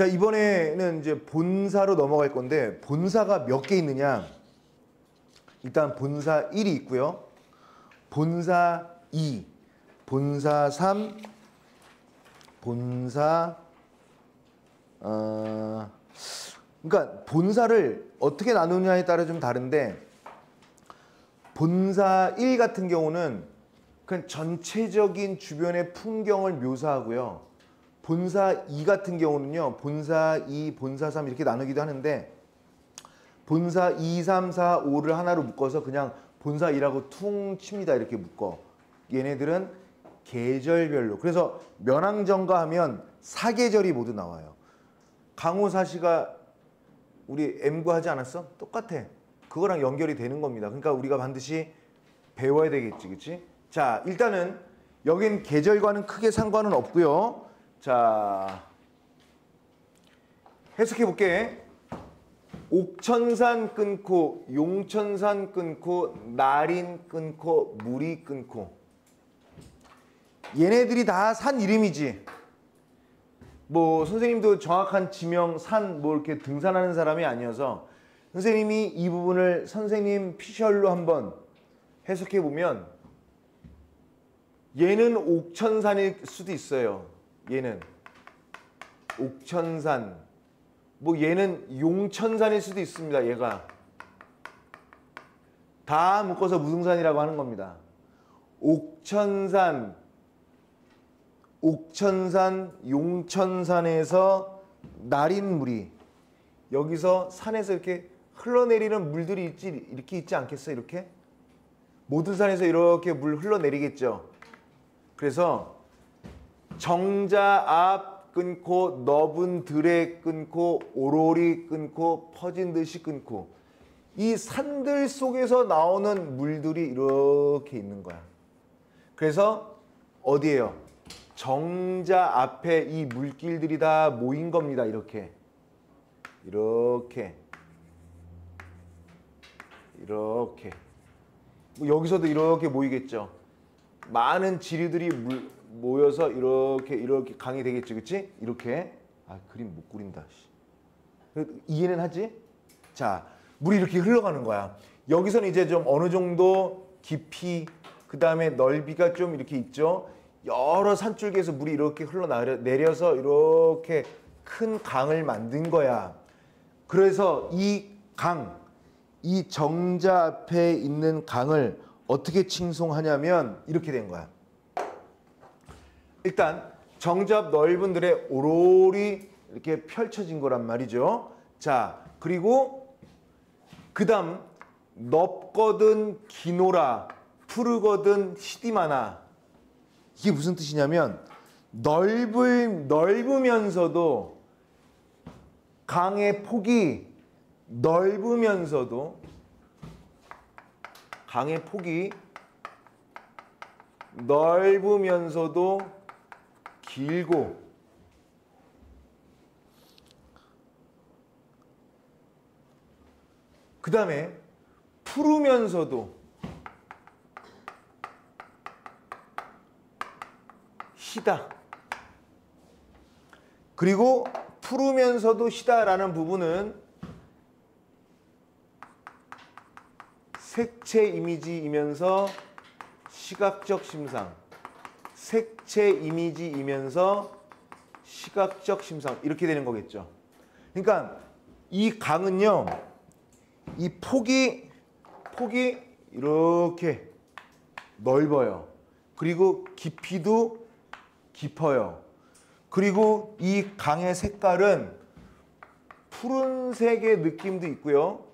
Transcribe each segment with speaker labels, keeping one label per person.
Speaker 1: 자, 이번에는 이제 본사로 넘어갈 건데 본사가 몇 개 있느냐? 일단 본사 1이 있고요. 본사 2, 본사 3, 본사 그러니까 본사를 어떻게 나누느냐에 따라 좀 다른데 본사 1 같은 경우는 그냥 전체적인 주변의 풍경을 묘사하고요. 본사 2 같은 경우는요. 본사 2, 본사 3 이렇게 나누기도 하는데 본사 2, 3, 4, 5를 하나로 묶어서 그냥 본사 2라고 퉁 칩니다. 이렇게 묶어. 얘네들은 계절별로. 그래서 면왕정가 하면 사계절이 모두 나와요. 강호사시가 우리 M구 하지 않았어? 똑같아. 그거랑 연결이 되는 겁니다. 그러니까 우리가 반드시 배워야 되겠지. 그치? 자, 일단은 여긴 계절과는 크게 상관은 없고요. 자, 해석해 볼게. 옥천산 끊고 용천산 끊고 나린 끊고 무리 끊고 얘네들이 다 산 이름이지. 뭐 선생님도 정확한 지명 산 뭐 이렇게 등산하는 사람이 아니어서 선생님이 이 부분을 선생님 피셜로 한번 해석해 보면 얘는 옥천산일 수도 있어요. 얘는 옥천산, 뭐 얘는 용천산일 수도 있습니다. 얘가 다 묶어서 무등산이라고 하는 겁니다. 옥천산, 용천산에서 나린 물이 여기서 산에서 이렇게 흘러내리는 물들이 이렇게 있지 않겠어요? 이렇게 모든 산에서 이렇게 물 흘러내리겠죠. 그래서 정자 앞 끊고 너분 들에 끊고 오로리 끊고 퍼진 듯이 끊고 이 산들 속에서 나오는 물들이 이렇게 있는 거야. 그래서 어디예요? 정자 앞에 이 물길들이 다 모인 겁니다. 이렇게 뭐 여기서도 이렇게 모이겠죠. 많은 지류들이 모여서 이렇게 강이 되겠지, 그치? 이렇게. 아, 그림 못 그린다. 이해는 하지? 자, 물이 이렇게 흘러가는 거야. 여기서는 이제 좀 어느 정도 깊이, 그 다음에 넓이가 좀 이렇게 있죠. 여러 산줄기에서 물이 이렇게 흘러내려서 이렇게 큰 강을 만든 거야. 그래서 이 강, 이 정자 앞에 있는 강을 어떻게 칭송하냐면 이렇게 된 거야. 일단 정자 앞 넓은 들에 오로리 이렇게 펼쳐진 거란 말이죠. 자, 그리고 그 다음 넓거든 기노라 푸르거든 시디마나. 이게 무슨 뜻이냐면 넓으면서도 강의 폭이 넓으면서도 길고 그 다음에 푸르면서도 시다. 그리고 푸르면서도 시다라는 부분은 색채 이미지이면서 시각적 심상, 색채 이미지이면서 시각적 심상 이렇게 되는 거겠죠. 그러니까 이 강은요, 이 폭이 이렇게 넓어요. 그리고 깊이도 깊어요. 그리고 이 강의 색깔은 푸른색의 느낌도 있고요.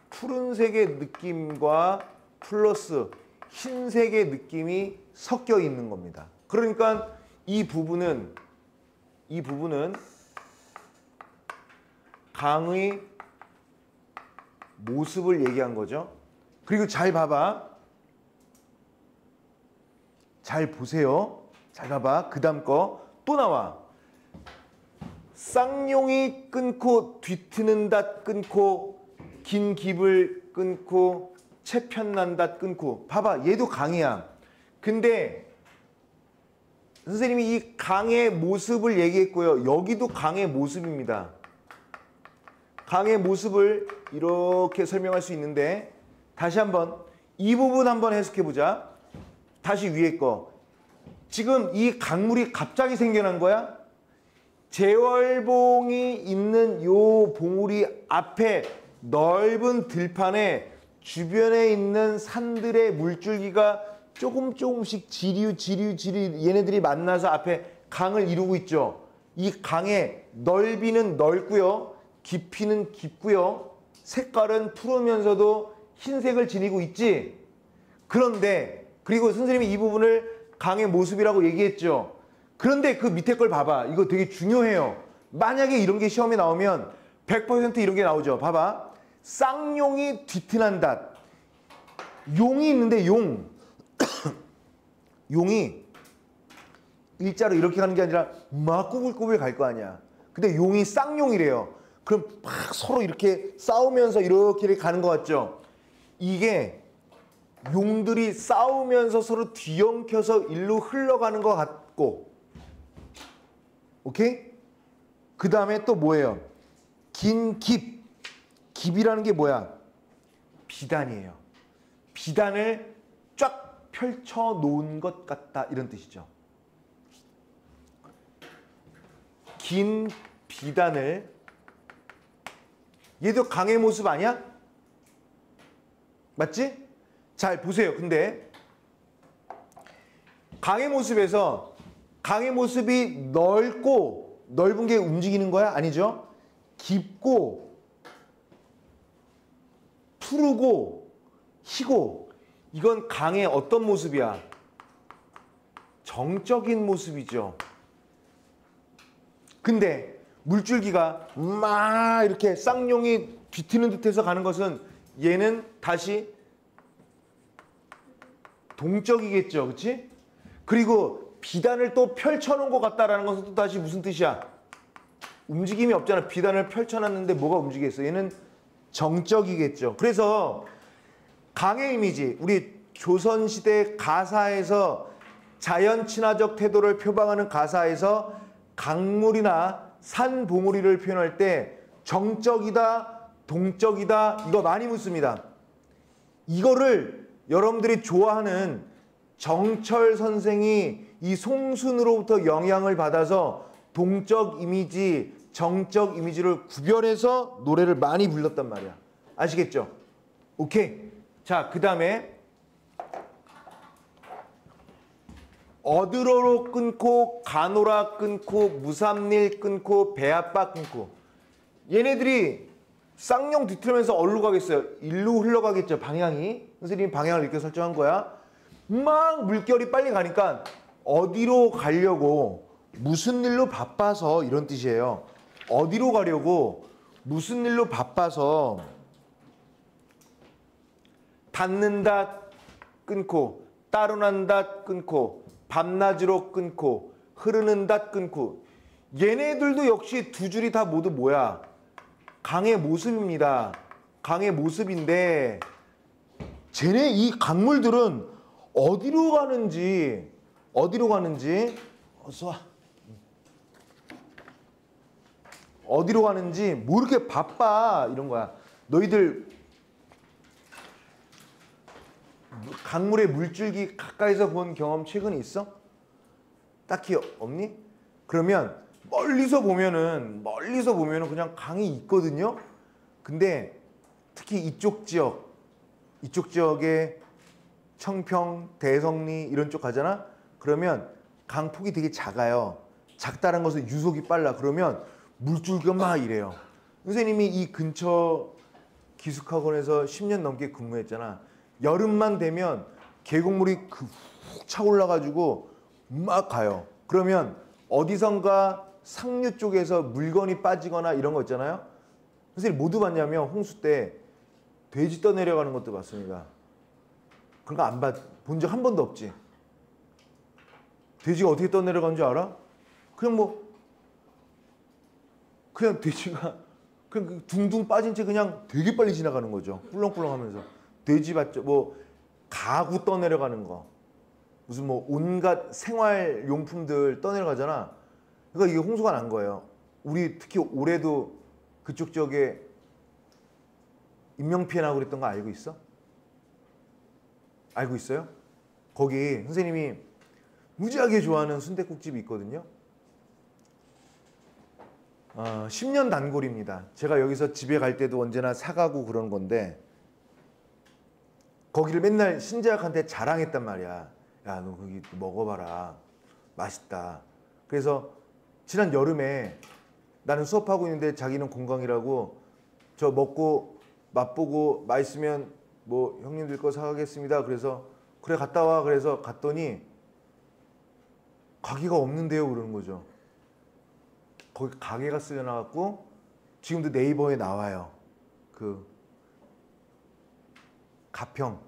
Speaker 1: 푸른색의 느낌과 플러스 흰색의 느낌이 섞여 있는 겁니다. 그러니까 이 부분은 강의 모습을 얘기한 거죠. 그리고 잘 봐봐. 잘 보세요. 잘 봐봐. 그 다음 거 또 나와. 쌍용이 끊고 뒤트는다 끊고 긴 깁을 끊고 채편난다 끊고. 봐봐. 얘도 강이야. 근데 선생님이 이 강의 모습을 얘기했고요. 여기도 강의 모습입니다. 강의 모습을 이렇게 설명할 수 있는데 다시 한번 이 부분 한번 해석해 보자. 다시 위에 거. 지금 이 강물이 갑자기 생겨난 거야? 제월봉이 있는 요 봉우리 앞에 넓은 들판에 주변에 있는 산들의 물줄기가 조금씩 지류 얘네들이 만나서 앞에 강을 이루고 있죠. 이 강의 넓이는 넓고요. 깊이는 깊고요. 색깔은 푸르면서도 흰색을 지니고 있지. 그런데 그리고 선생님이 이 부분을 강의 모습이라고 얘기했죠. 그런데 그 밑에 걸 봐봐. 이거 되게 중요해요. 만약에 이런 게 시험에 나오면 100% 이런 게 나오죠. 봐봐. 쌍용이 뒤트난다. 용이 있는데 용. 용이 일자로 이렇게 가는 게 아니라 막 꾸불꾸불 갈 거 아니야. 근데 용이 쌍용이래요. 그럼 막 서로 이렇게 싸우면서 이렇게 가는 것 같죠. 이게 용들이 싸우면서 서로 뒤엉켜서 일로 흘러가는 것 같고, 오케이? 그 다음에 또 뭐예요? 긴 깁. 깁이라는 게 뭐야? 비단이에요. 비단을 쫙 펼쳐 놓은 것 같다, 이런 뜻이죠. 긴 비단을. 얘도 강의 모습 아니야? 맞지? 잘 보세요. 근데 강의 모습에서 강의 모습이 넓은 게 움직이는 거야? 아니죠. 깊고 푸르고 희고, 이건 강의 어떤 모습이야? 정적인 모습이죠. 근데 물줄기가 막 이렇게 쌍용이 뒤트는 듯해서 가는 것은 얘는 다시 동적이겠죠. 그치? 그리고 비단을 또 펼쳐놓은 것 같다라는 것은 또 다시 무슨 뜻이야? 움직임이 없잖아. 비단을 펼쳐놨는데 뭐가 움직이겠어? 얘는 정적이겠죠. 그래서 강의 이미지, 우리 조선시대 가사에서 자연 친화적 태도를 표방하는 가사에서 강물이나 산 봉우리를 표현할 때 정적이다, 동적이다, 이거 많이 묻습니다. 이거를 여러분들이 좋아하는 정철 선생이 이 송순으로부터 영향을 받아서 동적 이미지, 정적 이미지를 구별해서 노래를 많이 불렀단 말이야. 아시겠죠? 오케이. 자, 그 다음에 어드러로 끊고 가노라 끊고 무삼릴 끊고 배아빠 끊고, 얘네들이 쌍용 뒤틀면서 어디로 가겠어요? 일로 흘러가겠죠. 방향이. 선생님이 방향을 이렇게 설정한 거야. 막 물결이 빨리 가니까 어디로 가려고, 무슨 일로 바빠서, 이런 뜻이에요. 어디로 가려고 무슨 일로 바빠서 닿는다 끊고, 따로 난다 끊고, 밤낮으로 끊고, 흐르는다 끊고. 얘네들도 역시 두 줄이 다 모두 뭐야? 강의 모습입니다. 강의 모습인데, 쟤네 이 강물들은 어디로 가는지 어서 와. 어디로 가는지 뭐 이렇게 바빠, 이런 거야. 너희들 강물의 물줄기 가까이서 본 경험 최근에 있어? 딱히 없니? 그러면 멀리서 보면은 그냥 강이 있거든요. 근데 특히 이쪽 지역에 청평, 대성리 이런 쪽 가잖아. 그러면 강폭이 되게 작아요. 작다는 것은 유속이 빨라. 그러면 물줄기가 막 이래요. 선생님이 이 근처 기숙학원에서 10년 넘게 근무했잖아. 여름만 되면 계곡물이 훅 차올라가지고 막 가요. 그러면 어디선가 상류 쪽에서 물건이 빠지거나 이런 거 있잖아요. 선생님 모두 봤냐면 홍수 때 돼지 떠내려가는 것도 봤습니다. 그런 거 본 적 한 번도 없지. 돼지가 어떻게 떠내려가는 줄 알아? 그냥 돼지가 그냥 둥둥 빠진 채 그냥 되게 빨리 지나가는 거죠. 꿀렁꿀렁 하면서. 돼지 봤죠? 뭐 가구 떠내려가는 거. 무슨 뭐 온갖 생활용품들 떠내려가잖아. 그러니까 이게 홍수가 난 거예요. 우리 특히 올해도 그쪽 지역에 인명피해 나고 그랬던 거 알고 있어? 알고 있어요? 거기 선생님이 무지하게 좋아하는 순댓국집이 있거든요. 10년 단골입니다. 제가 여기서 집에 갈 때도 언제나 사가고 그러는 건데 거기를 맨날 신재학한테 자랑했단 말이야. 야, 너 거기 먹어봐라. 맛있다. 그래서 지난 여름에 나는 수업하고 있는데 자기는 건강이라고 저 먹고 맛보고 맛있으면 뭐 형님들 거 사가겠습니다. 그래서 그래 갔다 와. 그래서 갔더니 가게가 없는데요. 그러는 거죠. 거기 가게가 쓰여나갖고 지금도 네이버에 나와요. 그 가평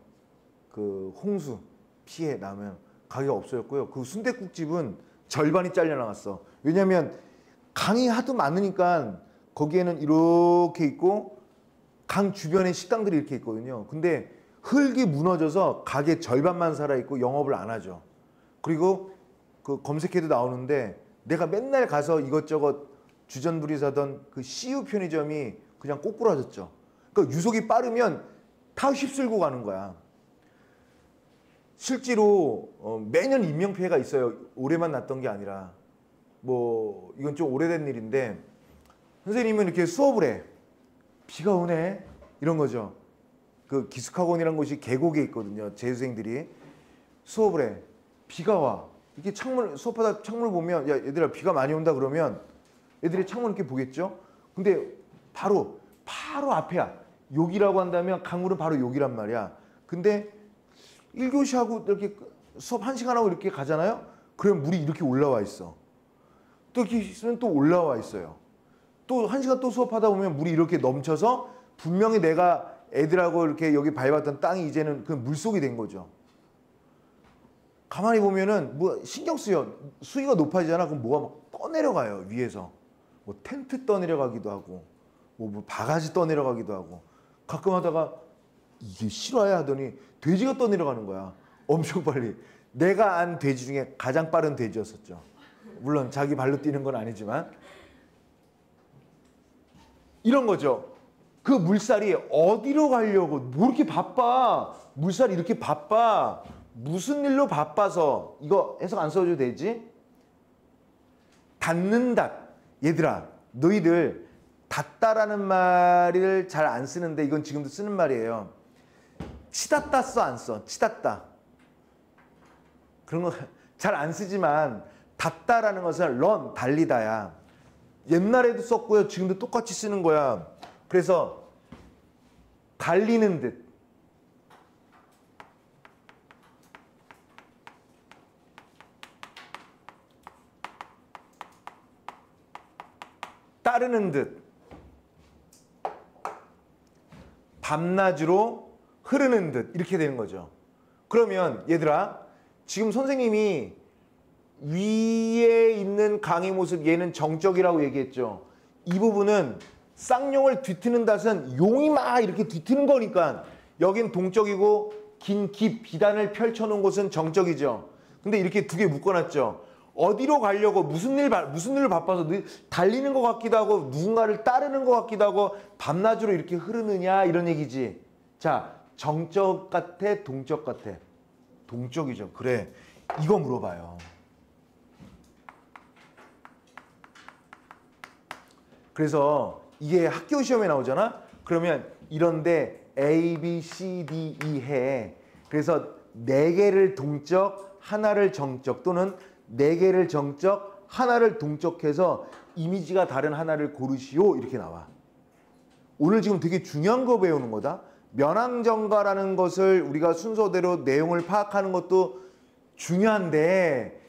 Speaker 1: 그 홍수 피해 나면 가게가 없어졌고요. 그 순댓국집은 절반이 잘려나갔어. 왜냐면 강이 하도 많으니까 거기에는 이렇게 있고 강 주변에 식당들이 이렇게 있거든요. 근데 흙이 무너져서 가게 절반만 살아있고 영업을 안 하죠. 그리고 그 검색해도 나오는데 내가 맨날 가서 이것저것 주전부리 사던 그 CU 편의점이 그냥 꼬꾸라졌죠. 그러니까 유속이 빠르면 다 휩쓸고 가는 거야. 실제로 매년 인명피해가 있어요. 올해만 났던 게 아니라. 뭐 이건 좀 오래된 일인데 선생님은 이렇게 수업을 해. 비가 오네. 이런 거죠. 그 기숙학원이라는 곳이 계곡에 있거든요. 재수생들이 수업을 해. 비가 와. 이렇게 창문 수업하다 창문을 보면 야 얘들아 비가 많이 온다 그러면 애들이 창문 이렇게 보겠죠. 근데 바로 앞에야. 여기라고 한다면 강물은 바로 여기란 말이야. 근데 1교시하고 이렇게 수업 1시간 하고 이렇게 가잖아요. 그러면 물이 이렇게 올라와 있어. 또 이렇게 있으면 또 올라와 있어요. 또 1시간 또 수업하다 보면 물이 이렇게 넘쳐서 분명히 내가 애들하고 이렇게 여기 밟았던 땅이 이제는 그 물속이 된 거죠. 가만히 보면은 뭐 신경 쓰여. 수위가 높아지잖아. 그럼 뭐가 막 떠내려가요. 위에서. 뭐 텐트 떠내려가기도 하고 뭐 바가지 떠내려가기도 하고 가끔 하다가 이게 실화야 하더니 돼지가 떠내려가는 거야. 엄청 빨리. 내가 안 돼지 중에 가장 빠른 돼지였었죠. 물론 자기 발로 뛰는 건 아니지만 이런 거죠. 그 물살이 어디로 가려고 뭐 이렇게 바빠. 물살이 이렇게 바빠. 무슨 일로 바빠서 이거 해석 안 써줘도 되지? 닿는다. 얘들아 너희들 닿다라는 말을 잘 안 쓰는데 이건 지금도 쓰는 말이에요. 치닫다 써 안 써? 치닫다. 그런 거 잘 안 쓰지만 닿다라는 것은 런 달리다야. 옛날에도 썼고요. 지금도 똑같이 쓰는 거야. 그래서 달리는 듯. 따르는 듯. 밤낮으로 흐르는 듯. 이렇게 되는 거죠. 그러면 얘들아 지금 선생님이 위에 있는 강의 모습 얘는 정적이라고 얘기했죠. 이 부분은 쌍용을 뒤트는 닷은 용이 막 이렇게 뒤트는 거니까 여긴 동적이고 긴 깊 비단을 펼쳐놓은 곳은 정적이죠. 근데 이렇게 두 개 묶어놨죠. 어디로 가려고 무슨 일로 바빠서 달리는 것 같기도 하고 누군가를 따르는 것 같기도 하고 밤낮으로 이렇게 흐르느냐 이런 얘기지. 자, 정적 같아 동적 같아? 동적이죠. 그래, 이거 물어봐요. 그래서 이게 학교 시험에 나오잖아. 그러면 이런데 A, B, C, D, E 해. 그래서 4개를 동적, 하나를 정적 또는 4개를 정적, 하나를 동적해서 이미지가 다른 하나를 고르시오. 이렇게 나와. 오늘 지금 되게 중요한 거 배우는 거다. 면왕정가라는 것을 우리가 순서대로 내용을 파악하는 것도 중요한데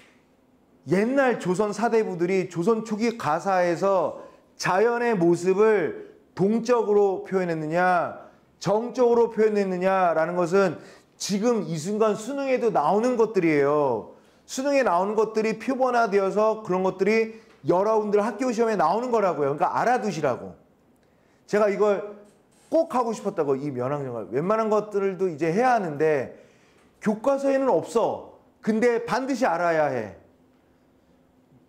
Speaker 1: 옛날 조선 사대부들이 조선 초기 가사에서 자연의 모습을 동적으로 표현했느냐 정적으로 표현했느냐라는 것은 지금 이 순간 수능에도 나오는 것들이에요. 수능에 나오는 것들이 표본화되어서 그런 것들이 여러분들 학교 시험에 나오는 거라고요. 그러니까 알아두시라고. 제가 이걸 꼭 하고 싶었다고. 이 면왕정가 웬만한 것들도 이제 해야 하는데 교과서에는 없어. 근데 반드시 알아야 해.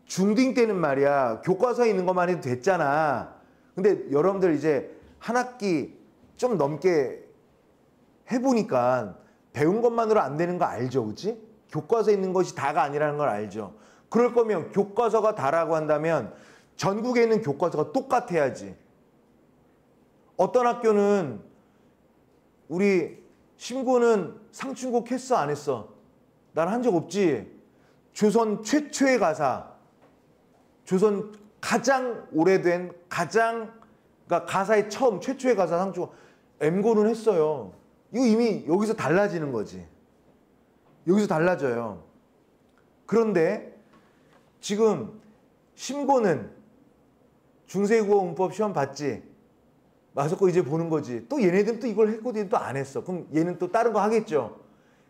Speaker 1: 중딩 때는 말이야 교과서에 있는 것만 해도 됐잖아. 근데 여러분들 이제 한 학기 좀 넘게 해보니까 배운 것만으로 안 되는 거 알죠, 그치? 교과서에 있는 것이 다가 아니라는 걸 알죠. 그럴 거면 교과서가 다라고 한다면 전국에 있는 교과서가 똑같아야지. 어떤 학교는 우리 심고는 상춘곡 했어 안 했어? 난 한 적 없지. 조선 최초의 가사, 조선 가장 오래된 그러니까 가사의 처음 최초의 가사 상춘곡 M고는 했어요. 이거 이미 여기서 달라지는 거지. 여기서 달라져요. 그런데 지금 심고는 중세국어 문법 시험 봤지? 마석고 이제 보는 거지. 또 얘네들은 또 이걸 했거든 또 안 했어. 그럼 얘는 또 다른 거 하겠죠.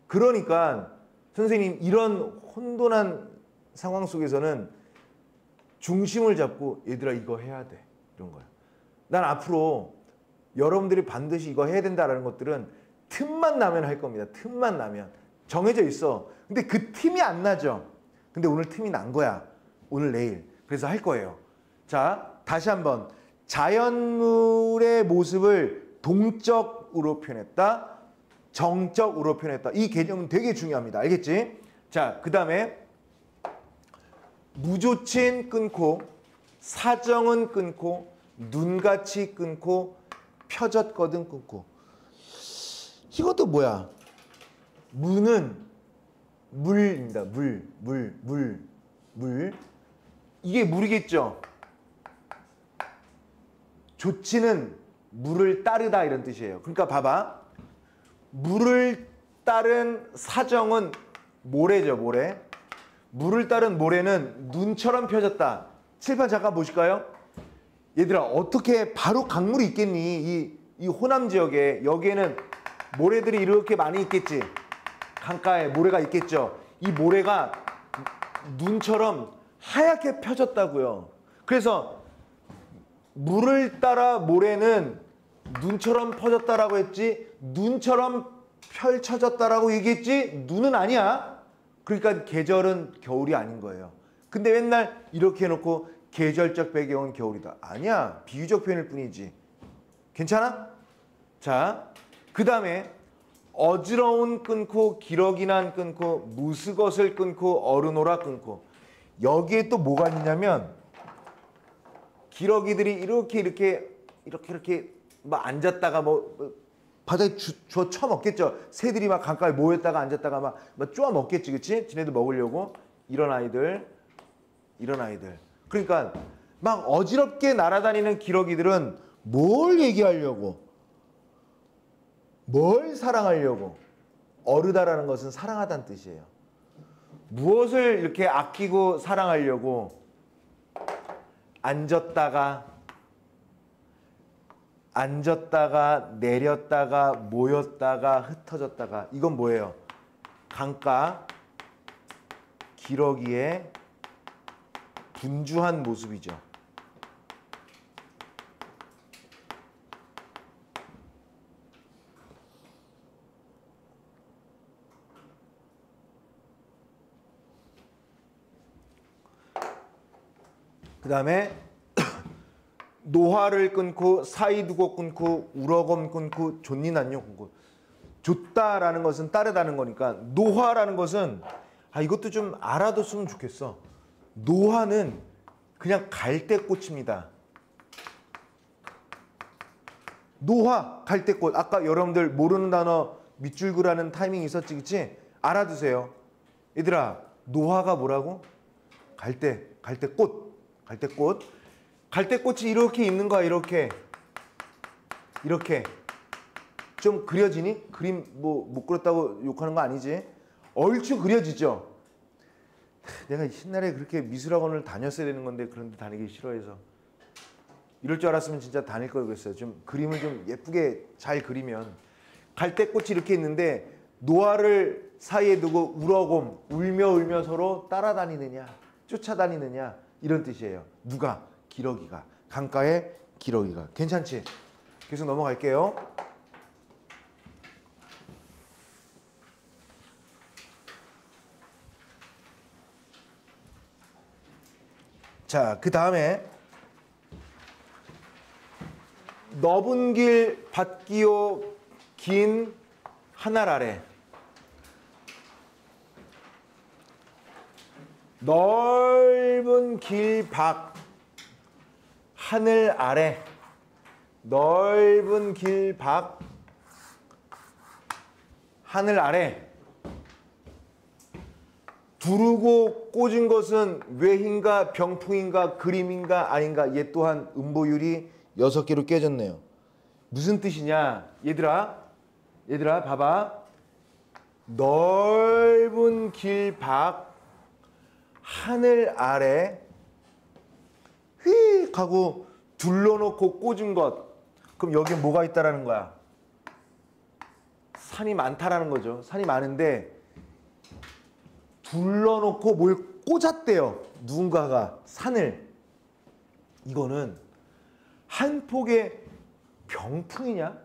Speaker 1: 그러니까 선생님 이런 혼돈한 상황 속에서는 중심을 잡고 얘들아 이거 해야 돼. 이런 거야. 난 앞으로 여러분들이 반드시 이거 해야 된다라는 것들은 틈만 나면 할 겁니다. 틈만 나면. 정해져 있어. 근데 그 틈이 안 나죠. 근데 오늘 틈이 난 거야. 오늘 내일. 그래서 할 거예요. 자, 다시 한번. 자연물의 모습을 동적으로 표현했다. 정적으로 표현했다. 이 개념은 되게 중요합니다. 알겠지? 자, 그 다음에 무조친 끊고 사정은 끊고 눈같이 끊고 펴졌거든 끊고. 이것도 뭐야? 무는 물입니다. 물. 이게 물이겠죠? 조치는 물을 따르다 이런 뜻이에요. 그러니까 봐봐. 물을 따른 사정은 모래죠, 모래. 물을 따른 모래는 눈처럼 펴졌다. 칠판 잠깐 보실까요? 얘들아, 어떻게 바로 강물이 있겠니? 이 호남 지역에 여기에는 모래들이 이렇게 많이 있겠지. 강가에 모래가 있겠죠. 이 모래가 눈처럼 하얗게 펴졌다고요. 그래서 물을 따라 모래는 눈처럼 퍼졌다라고 했지 눈처럼 펼쳐졌다라고 얘기했지 눈은 아니야. 그러니까 계절은 겨울이 아닌 거예요. 근데 맨날 이렇게 해놓고 계절적 배경은 겨울이다. 아니야. 비유적 표현일 뿐이지. 괜찮아? 자, 그 다음에 어지러운 끊고 기러기난 끊고 무스것을 끊고 어른오라 끊고. 여기에 또 뭐가 있냐면 기러기들이 이렇게 막 앉았다가 뭐 바닥에 주워 쳐먹겠죠. 새들이 막 강가에 모였다가 앉았다가 막 쪼아 먹겠지, 그치? 지네들 먹으려고. 이런 아이들. 그러니까 막 어지럽게 날아다니는 기러기들은 뭘 얘기하려고? 뭘 사랑하려고? 어르다라는 것은 사랑하다는 뜻이에요. 무엇을 이렇게 아끼고 사랑하려고? 앉았다가 내렸다가 모였다가 흩어졌다가. 이건 뭐예요? 강가 기러기의 분주한 모습이죠. 그 다음에 노화를 끊고 사이두고 끊고 우러검 끊고 존니난요 끊고. 줬다라는 것은 따르다는 거니까 노화라는 것은 이것도 좀 알아뒀으면 좋겠어. 노화는 그냥 갈대꽃입니다. 노화, 갈대꽃. 아까 여러분들 모르는 단어 밑줄 그라는 타이밍 있었지, 그치? 알아두세요. 얘들아, 노화가 뭐라고? 갈대꽃. 갈대꽃이 이렇게 있는 거야, 이렇게. 좀 그려지니? 그림 못 그렸다고 욕하는 거 아니지? 얼추 그려지죠? 내가 옛날에 그렇게 미술학원을 다녔어야 되는 건데 그런데 다니기 싫어해서. 이럴 줄 알았으면 진짜 다닐 걸 그랬어요. 좀 그림을 좀 예쁘게 잘 그리면. 갈대꽃이 이렇게 있는데 노화를 사이에 두고 우러곰, 울며 서로 따라다니느냐, 쫓아다니느냐 이런 뜻이에요. 누가? 기러기가. 강가의 기러기가. 괜찮지? 계속 넘어갈게요. 자, 그 다음에 넓은 길 밭기요 긴 하늘 아래. 넓은 길 밖 하늘 아래. 넓은 길 밖 하늘 아래. 두르고 꽂은 것은 외흰가 병풍인가 그림인가 아닌가. 얘 또한 음보율이 6개로 깨졌네요. 무슨 뜻이냐? 얘들아 봐봐. 넓은 길 밖 하늘 아래 휙 하고 둘러놓고 꽂은 것. 그럼 여기에 뭐가 있다라는 거야? 산이 많다라는 거죠. 산이 많은데 둘러놓고 뭘 꽂았대요. 누군가가 산을. 이거는 한 폭의 병풍이냐?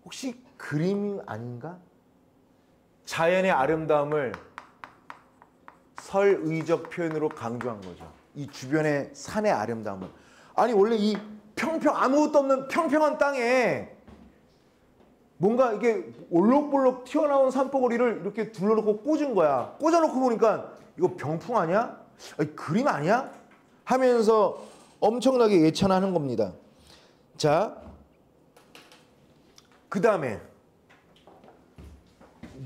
Speaker 1: 혹시 그림 아닌가? 자연의 아름다움을 설의적 표현으로 강조한 거죠. 이 주변의 산의 아름다움을. 아니 원래 이 아무것도 없는 평평한 땅에 뭔가 이게 올록볼록 튀어나온 산봉우리를 이렇게 둘러놓고 꽂은 거야. 꽂아놓고 보니까 이거 병풍 아니야? 아니, 그림 아니야? 하면서 엄청나게 예찬하는 겁니다. 자, 그 다음에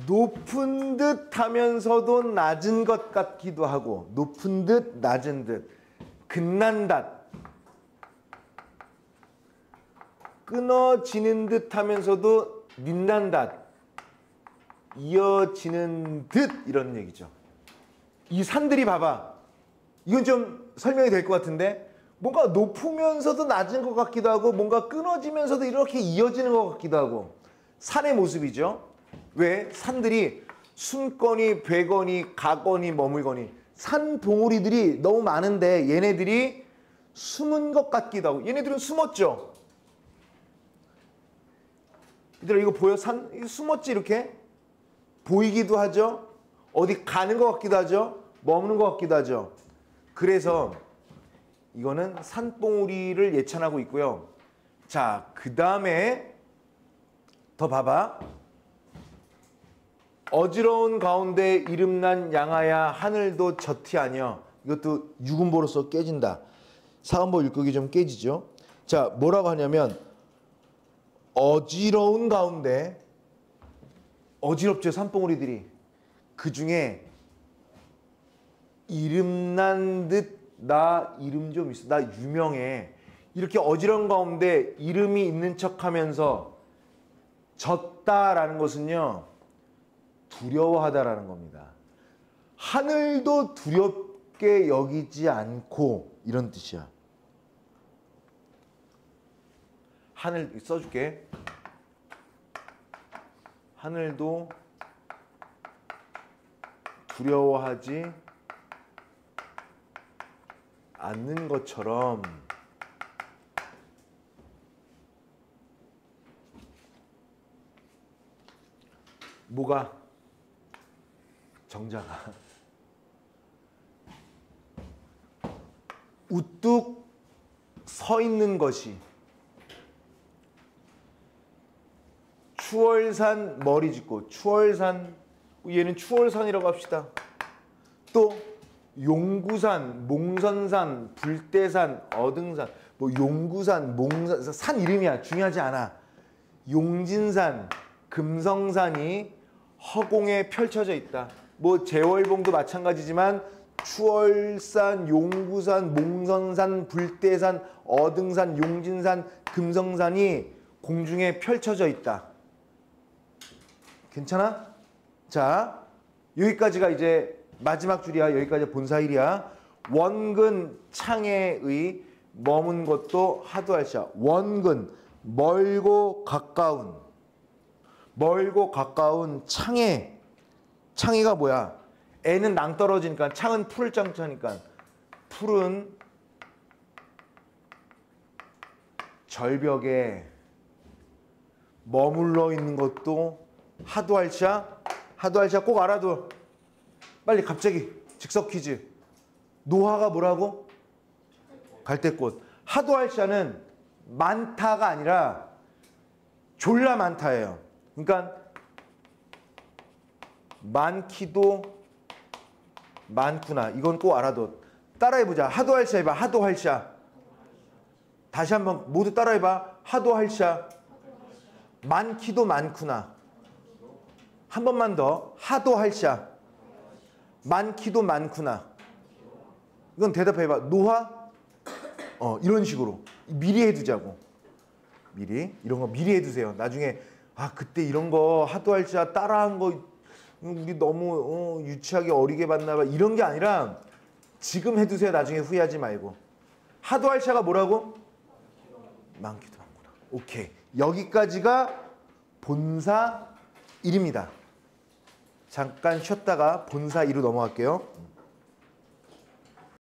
Speaker 1: 높은 듯 하면서도 낮은 것 같기도 하고, 높은 듯 낮은 듯, 끝난다, 끊어지는 듯 하면서도 빛난다, 이어지는 듯, 이런 얘기죠. 이 산들이 봐봐. 이건 좀 설명이 될 것 같은데, 뭔가 높으면서도 낮은 것 같기도 하고 뭔가 끊어지면서도 이렇게 이어지는 것 같기도 하고, 산의 모습이죠. 왜? 산들이 숨거니 배거니 가거니 머물거니, 산 봉우리들이 너무 많은데 얘네들이 숨은 것 같기도 하고. 얘네들은 숨었죠. 얘들아 이거 보여? 산 이거 숨었지. 이렇게 보이기도 하죠. 어디 가는 것 같기도 하죠. 머무는 것 같기도 하죠. 그래서 이거는 산봉우리를 예찬하고 있고요. 자, 그 다음에 더 봐봐. 어지러운 가운데 이름난 양하야 하늘도 젖티 아니여. 이것도 육음보로서 깨진다. 사음보 율곡이 좀 깨지죠. 자, 뭐라고 하냐면 어지러운 가운데, 어지럽죠 산봉우리들이. 그 중에 이름난 듯, 나 이름 좀 있어, 나 유명해, 이렇게 어지러운 가운데 이름이 있는 척하면서 졌다라는 것은요, 두려워하다라는 겁니다. 하늘도 두렵게 여기지 않고, 이런 뜻이야. 하늘 써줄게. 하늘도 두려워하지 않는 것처럼 뭐가? 정자가 우뚝 서 있는 것이. 추월산 머리 짚고, 추월산, 얘는 추월산이라고 합시다. 또 용구산, 몽선산, 불대산, 어등산, 뭐 용구산, 몽선, 산 이름이야. 중요하지 않아. 용진산, 금성산이 허공에 펼쳐져 있다. 뭐 제월봉도 마찬가지지만 추월산, 용구산, 몽선산, 불대산, 어등산, 용진산, 금성산이 공중에 펼쳐져 있다. 괜찮아? 자, 여기까지가 이제 마지막 줄이야. 여기까지 본사일이야. 원근 창해의 머문 것도 하도할시야. 원근, 멀고 가까운. 멀고 가까운 창해. 창해가 뭐야? 애는 낭떠러지니까, 창은 풀을 짱짜니까. 풀은 절벽에 머물러 있는 것도 하도할시야. 하도할시야 꼭 알아둬. 빨리 갑자기 즉석 퀴즈. 노화가 뭐라고? 갈대꽃. 하도 할 자는 많다가 아니라 졸라 많다예요. 그러니까 많기도 많구나. 이건 꼭 알아둬. 따라해보자. 하도 할 자 해봐. 하도 할 자. 다시 한번 모두 따라해봐. 하도 할 자. 많기도 많구나. 한 번만 더. 하도 할 자. 많기도 많구나. 이건 대답해봐. 노화? 이런 식으로. 미리 해두자고. 미리. 이런 거 미리 해두세요. 나중에 그때 이런 거 하도 할 자 따라한 거 우리 너무 유치하게 어리게 봤나 봐. 이런 게 아니라 지금 해두세요. 나중에 후회하지 말고. 하도 할 자가 뭐라고? 많기도 많구나. 오케이. 여기까지가 본사 1입니다. 잠깐 쉬었다가 본사 2로 넘어갈게요.